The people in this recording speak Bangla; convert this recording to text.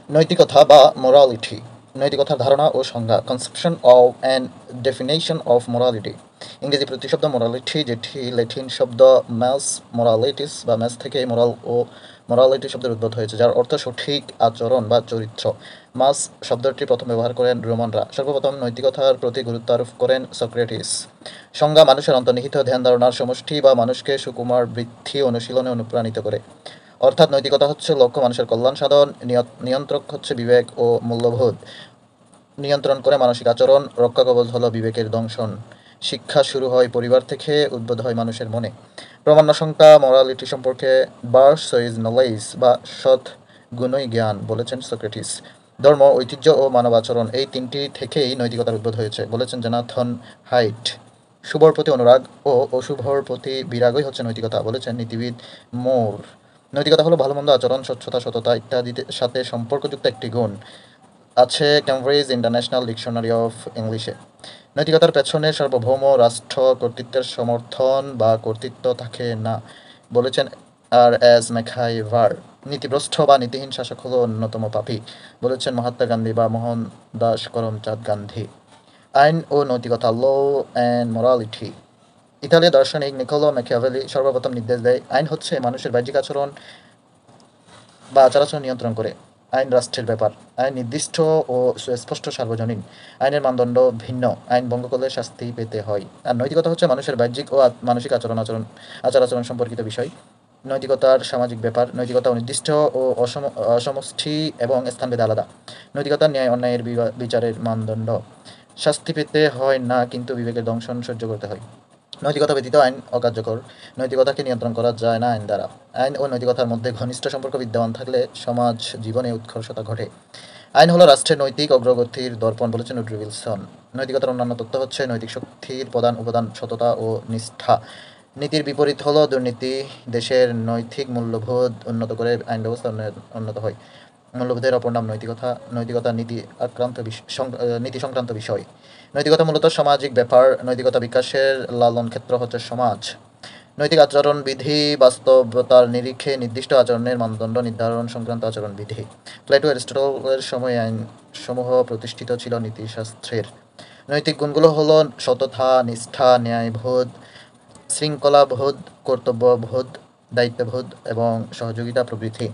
নৈতিকতা বা মোরালিটি, নৈতিকতার ধারণা ও সংজ্ঞা, conception of and definition of morality. ইংরেজি প্রতিশব্দ মোরালিটি, যেটি ল্যাটিন শব্দ ম্যাস মোরালিটিস বা ম্যাস থেকে মোরাল ও মোরালিটি শব্দের উদ্ভূত হয়েছে, যার অর্থ সঠিক আচরণ বা চরিত্র। মাস শব্দটি প্রথম ব্যবহার করেন রোমানরা। সর্বপ্রথম নৈতিকতার প্রতি গুরুত্ব আরোপ করেন সক্রেটিস। সংজ্ঞা: মানুষের অন্তর্নিহিত ধ্যান ধারণার সমষ্টি বা মানুষকে সুকুমার বৃদ্ধি অনুশীলনে অনুপ্রাণিত করে। অর্থাৎ নৈতিকতা হচ্ছে লক্ষ্য মানুষের কল্যাণ সাধন, নিয়ন্ত্রক হচ্ছে বিবেক ও মূল্যবোধ, নিয়ন্ত্রণ করে মানসিক আচরণ, রক্ষাকবচ হলো বিবেকের দংশন। শিক্ষা শুরু হয় পরিবার থেকে, উদ্বোধ হয় মানুষের মনে। প্রামাণ্য সংখ্যা মোরালিটি সম্পর্কে: বার্স ইজ নলেজ বা সৎ গুণই জ্ঞান, বলেছেন সক্রেটিস। ধর্ম, ঐতিহ্য ও মানব আচরণ, এই তিনটি থেকেই নৈতিকতার উদ্ভব হয়েছে, বলেছেন জোনাথন হাইট। শুভর প্রতি অনুরাগ ও অশুভর প্রতি বিরাগই হচ্ছে নৈতিকতা, বলেছেন নীতিবিদ মোর। নৈতিকতা হলো ভালো মন্দ আচরণ, স্বচ্ছতা, সততা ইত্যাদির সাথে সম্পর্কযুক্ত একটি গুণ, আছে ক্যামব্রিজ ইন্টারন্যাশনাল ডিকশনারি অফ ইংলিশে। নৈতিকতার পেছনে সার্বভৌম রাষ্ট্র কর্তৃত্বের সমর্থন বা কর্তৃত্ব থাকে না, বলেছেন আর এস ম্যাকহাইভার। নীতিভ্রষ্ট বা নীতিহীন শাসক হলো অন্যতম পাপী, বলেছেন মহাত্মা গান্ধী বা মোহনদাস করমচাঁদ গান্ধী। আইন ও নৈতিকতা, ল অ্যান্ড মোরালিটি। ইতালীয় দার্শনিক নিকোলো ম্যাকিয়াভেলি সর্বপ্রথম নির্দেশ দেয়, আইন হচ্ছে মানুষের বাহ্যিক আচরণ বা আচার-আচরণ নিয়ন্ত্রণ করে। আইন রাষ্ট্রের ব্যাপার। আইন নির্দিষ্ট ও সুস্পষ্ট সার্বজনীন। আইনের মানদণ্ড ভিন্ন। আইন ভঙ্গ করলে শাস্তি পেতে হয়। আর নৈতিকতা হচ্ছে মানুষের বাহ্যিক ও মানসিক আচার-আচরণ সম্পর্কিত বিষয়। নৈতিকতার সামাজিক ব্যাপার। নৈতিকতা নির্দিষ্ট ও অসমষ্টি এবং স্থানভেদে আলাদা। নৈতিকতা ন্যায় অন্যায়ের বিচারের মানদণ্ড। শাস্তি পেতে হয় না, কিন্তু বিবেকের দংশন সহ্য করতে হয়। নৈতিকতা ব্যতীত আইন অকার্যকর। নৈতিকতাকে নিয়ন্ত্রণ করা যায় না আইন দ্বারা। আইন ও নৈতিকতার মধ্যে ঘনিষ্ঠ সম্পর্ক বিদ্যমান থাকলে সমাজ জীবনে উৎকর্ষতা ঘটে। আইন হলো রাষ্ট্রের নৈতিক অগ্রগতির দর্পণ, বলেছেন উড্রো উইলসন। নৈতিকতার অন্যান্য তত্ত্ব হচ্ছে নৈতিক শক্তির প্রধান উপাদান সততা ও নিষ্ঠা। নীতির বিপরীত হলো দুর্নীতি। দেশের নৈতিক মূল্যবোধ উন্নত করে আইন ব্যবস্থা উন্নত হয়। মূল্যবোধের অপর নাম নৈতিকতা। নৈতিকতা নীতি সংক্রান্ত বিষয়। নৈতিকতা মূলত সামাজিক ব্যাপার। নৈতিকতা বিকাশের লালন ক্ষেত্র হচ্ছে সমাজ। নৈতিক আচরণ বিধি বাস্তবতার নিরিখে নির্দিষ্ট আচরণের মানদণ্ড নির্ধারণ সংক্রান্ত আচরণ বিধি। প্লেটো অ্যারিস্টটলের সময়ে আইন সমূহ প্রতিষ্ঠিত ছিল নীতিশাস্ত্রের। নৈতিক গুণগুলো হলো সততা, নিষ্ঠা, ন্যায়বোধ, শৃঙ্খলাবোধ, কর্তব্যবোধ, দায়িত্ববোধ এবং সহযোগিতা প্রভৃতি।